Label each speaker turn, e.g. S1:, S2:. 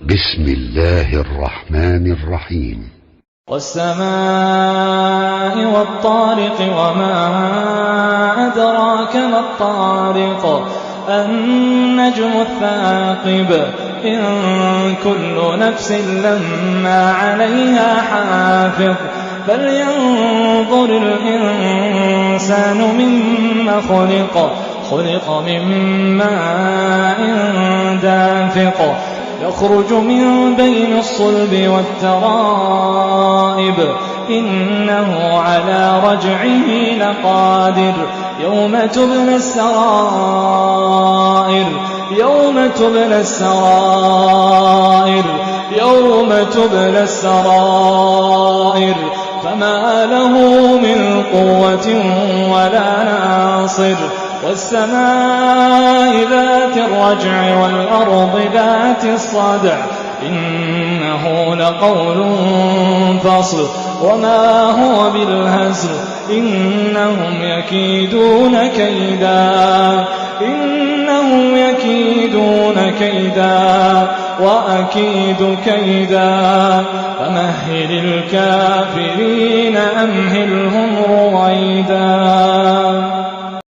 S1: بسم الله الرحمن الرحيم.
S2: والسماء والطارق وما أدراك ما الطارق النجم الثاقب إن كل نفس لما عليها حافظ فلينظر الإنسان مما خلق من ماء دافق يخرج من بين الصلب والترائب إنه على رجعه لقادر يوم تبلى السرائر فما له من قوة ولا ناصر والسماء ذات الرجع والأرض ذات الصدع إنه لقول فصل وما هو بالهزل إنهم يكيدون كيدا وأكيد كيدا فمهل الكافرين أمهلهم رويدا.